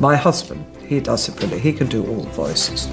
My husband, he does it brilliant. He can do all the voices.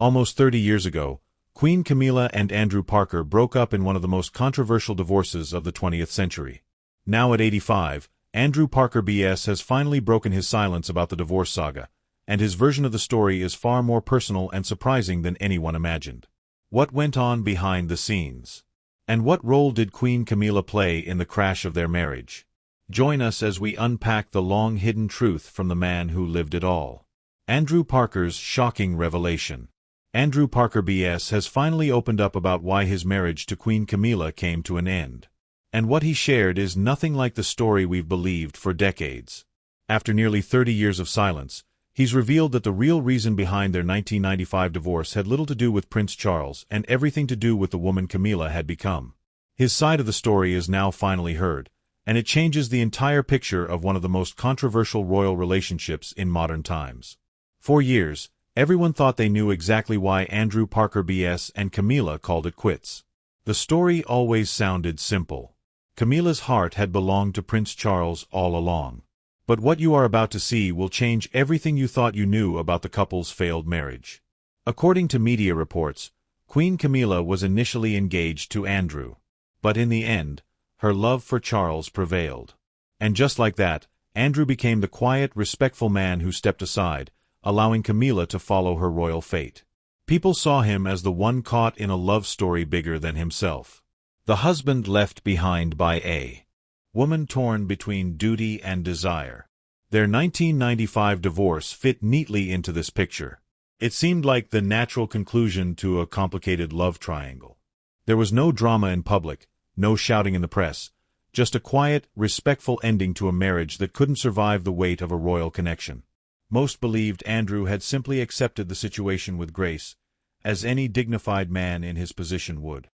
Almost 30 years ago, Queen Camilla and Andrew Parker broke up in one of the most controversial divorces of the 20th century. Now at 85, Andrew Parker BS has finally broken his silence about the divorce saga, and his version of the story is far more personal and surprising than anyone imagined. What went on behind the scenes? And what role did Queen Camilla play in the crash of their marriage? Join us as we unpack the long-hidden truth from the man who lived it all. Andrew Parker's shocking revelation. Andrew Parker BS has finally opened up about why his marriage to Queen Camilla came to an end. And what he shared is nothing like the story we've believed for decades. After nearly 30 years of silence, he's revealed that the real reason behind their 1995 divorce had little to do with Prince Charles and everything to do with the woman Camilla had become. His side of the story is now finally heard, and it changes the entire picture of one of the most controversial royal relationships in modern times. For years, everyone thought they knew exactly why Andrew Parker BS and Camilla called it quits. The story always sounded simple. Camilla's heart had belonged to Prince Charles all along. But what you are about to see will change everything you thought you knew about the couple's failed marriage. According to media reports, Queen Camilla was initially engaged to Andrew. But in the end, her love for Charles prevailed. And just like that, Andrew became the quiet, respectful man who stepped aside, allowing Camilla to follow her royal fate. People saw him as the one caught in a love story bigger than himself. The husband left behind by a woman torn between duty and desire. Their 1995 divorce fit neatly into this picture. It seemed like the natural conclusion to a complicated love triangle. There was no drama in public, no shouting in the press, just a quiet, respectful ending to a marriage that couldn't survive the weight of a royal connection. Most believed Andrew had simply accepted the situation with grace, as any dignified man in his position would.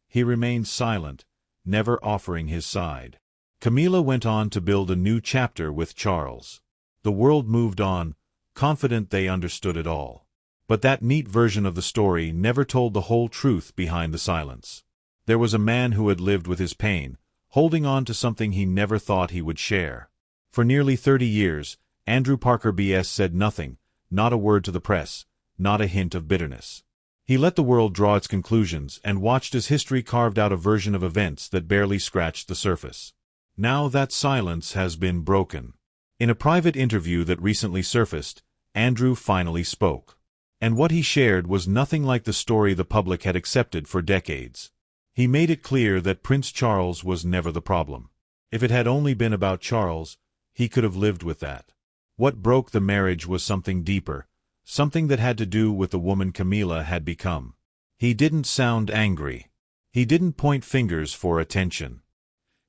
He remained silent, never offering his side. Camilla went on to build a new chapter with Charles. The world moved on, confident they understood it all. But that neat version of the story never told the whole truth behind the silence. There was a man who had lived with his pain, holding on to something he never thought he would share. For nearly 30 years, Andrew Parker BS said nothing, not a word to the press, not a hint of bitterness. He let the world draw its conclusions and watched as history carved out a version of events that barely scratched the surface. Now that silence has been broken. In a private interview that recently surfaced, Andrew finally spoke. And what he shared was nothing like the story the public had accepted for decades. He made it clear that Prince Charles was never the problem. If it had only been about Charles, he could have lived with that. What broke the marriage was something deeper, something that had to do with the woman Camilla had become. He didn't sound angry. He didn't point fingers for attention.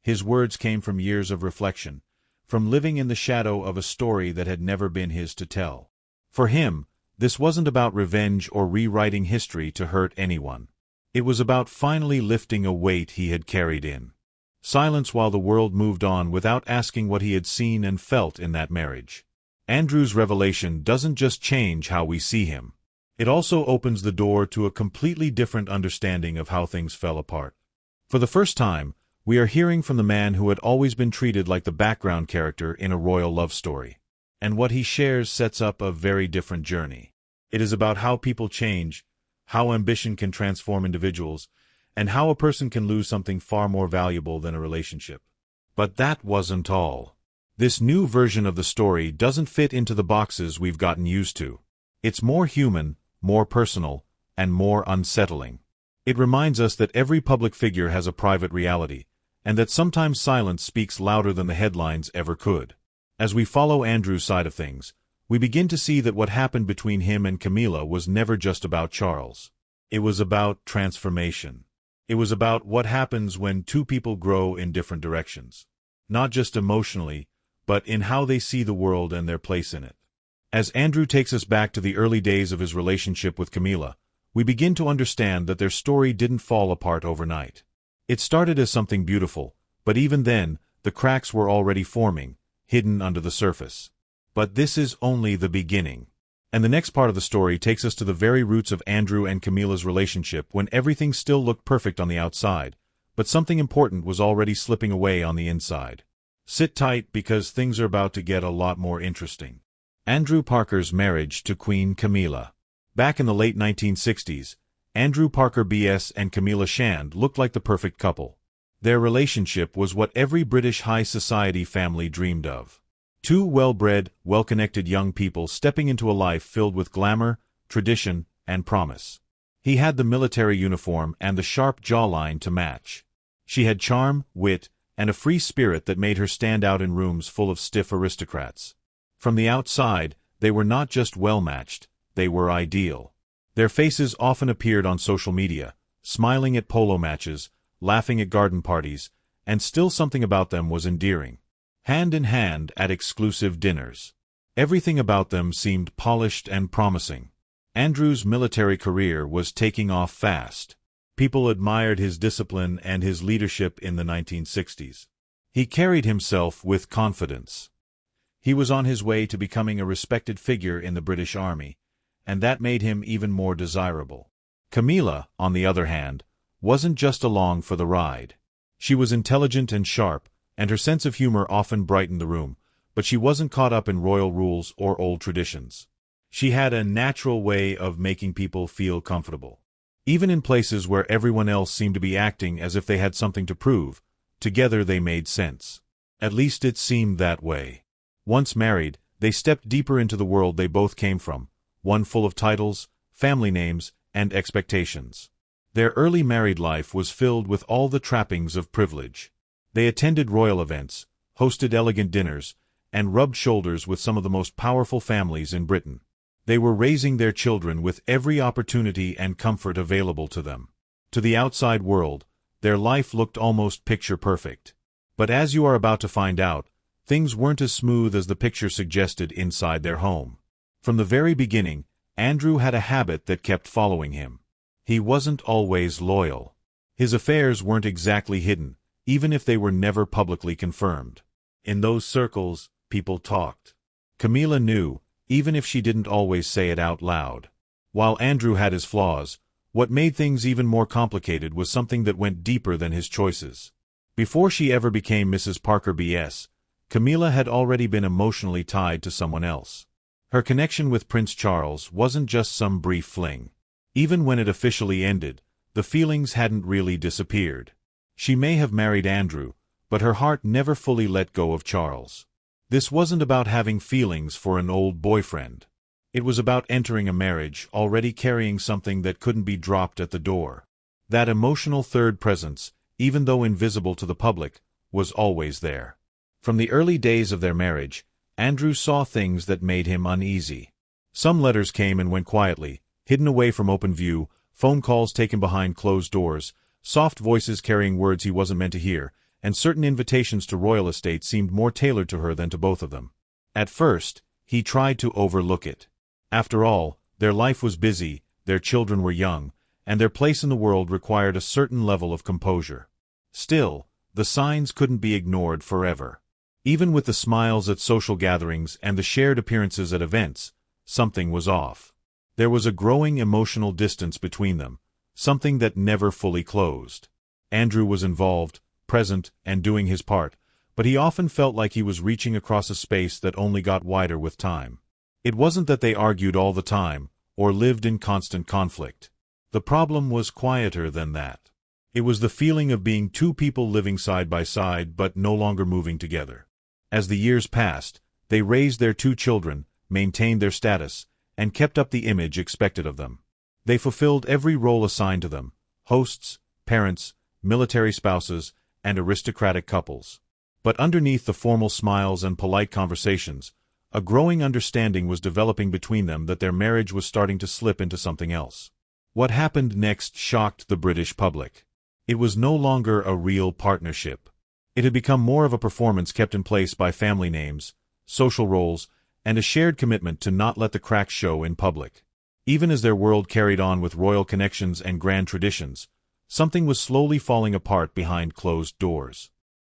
His words came from years of reflection, from living in the shadow of a story that had never been his to tell. For him, this wasn't about revenge or rewriting history to hurt anyone. It was about finally lifting a weight he had carried in. Silence while the world moved on without asking what he had seen and felt in that marriage. Andrew's revelation doesn't just change how we see him. It also opens the door to a completely different understanding of how things fell apart. For the first time, we are hearing from the man who had always been treated like the background character in a royal love story. And what he shares sets up a very different journey. It is about how people change, how ambition can transform individuals, and how a person can lose something far more valuable than a relationship. But that wasn't all. This new version of the story doesn't fit into the boxes we've gotten used to. It's more human, more personal, and more unsettling. It reminds us that every public figure has a private reality, and that sometimes silence speaks louder than the headlines ever could. As we follow Andrew's side of things, we begin to see that what happened between him and Camilla was never just about Charles. It was about transformation. It was about what happens when two people grow in different directions. Not just emotionally, but in how they see the world and their place in it. As Andrew takes us back to the early days of his relationship with Camilla, we begin to understand that their story didn't fall apart overnight. It started as something beautiful, but even then, the cracks were already forming, hidden under the surface. But this is only the beginning. And the next part of the story takes us to the very roots of Andrew and Camilla's relationship when everything still looked perfect on the outside, But something important was already slipping away on the inside. Sit tight because things are about to get a lot more interesting. Andrew Parker's marriage to Queen Camilla. Back in the late 1960s, Andrew Parker B.S. and Camilla Shand looked like the perfect couple. Their relationship was what every British high society family dreamed of. Two well-bred, well-connected young people stepping into a life filled with glamour, tradition, and promise. He had the military uniform and the sharp jawline to match. She had charm, wit, and a free spirit that made her stand out in rooms full of stiff aristocrats. From the outside, they were not just well-matched, they were ideal. Their faces often appeared on social media, smiling at polo matches, laughing at garden parties, and still something about them was endearing. Hand in hand at exclusive dinners. Everything about them seemed polished and promising. Andrew's military career was taking off fast. People admired his discipline and his leadership in the 1960s. He carried himself with confidence. He was on his way to becoming a respected figure in the British Army, and that made him even more desirable. Camilla, on the other hand, wasn't just along for the ride. She was intelligent and sharp, and her sense of humor often brightened the room, but she wasn't caught up in royal rules or old traditions. She had a natural way of making people feel comfortable. Even in places where everyone else seemed to be acting as if they had something to prove, together they made sense. At least it seemed that way. Once married, they stepped deeper into the world they both came from, one full of titles, family names, and expectations. Their early married life was filled with all the trappings of privilege. They attended royal events, hosted elegant dinners, and rubbed shoulders with some of the most powerful families in Britain. They were raising their children with every opportunity and comfort available to them. To the outside world, their life looked almost picture-perfect. But as you are about to find out, things weren't as smooth as the picture suggested inside their home. From the very beginning, Andrew had a habit that kept following him. He wasn't always loyal. His affairs weren't exactly hidden, even if they were never publicly confirmed. In those circles, people talked. Camilla knew, even if she didn't always say it out loud. While Andrew had his flaws, what made things even more complicated was something that went deeper than his choices. Before she ever became Mrs. Parker B.S., Camilla had already been emotionally tied to someone else. Her connection with Prince Charles wasn't just some brief fling. Even when it officially ended, the feelings hadn't really disappeared. She may have married Andrew, but her heart never fully let go of Charles. This wasn't about having feelings for an old boyfriend. It was about entering a marriage already carrying something that couldn't be dropped at the door. That emotional third presence, even though invisible to the public, was always there. From the early days of their marriage, Andrew saw things that made him uneasy. Some letters came and went quietly, hidden away from open view, phone calls taken behind closed doors, soft voices carrying words he wasn't meant to hear, and certain invitations to royal estates seemed more tailored to her than to both of them. At first, he tried to overlook it. After all, their life was busy, their children were young, and their place in the world required a certain level of composure. Still, the signs couldn't be ignored forever. Even with the smiles at social gatherings and the shared appearances at events, something was off. There was a growing emotional distance between them, something that never fully closed. Andrew was involved, present, and doing his part, but he often felt like he was reaching across a space that only got wider with time. It wasn't that they argued all the time, or lived in constant conflict. The problem was quieter than that. It was the feeling of being two people living side by side but no longer moving together. As the years passed, they raised their two children, maintained their status, and kept up the image expected of them. They fulfilled every role assigned to them: hosts, parents, military spouses, and aristocratic couples. But underneath the formal smiles and polite conversations, a growing understanding was developing between them that their marriage was starting to slip into something else. What happened next shocked the British public. It was no longer a real partnership. It had become more of a performance kept in place by family names, social roles, and a shared commitment to not let the cracks show in public. Even as their world carried on with royal connections and grand traditions, something was slowly falling apart behind closed doors.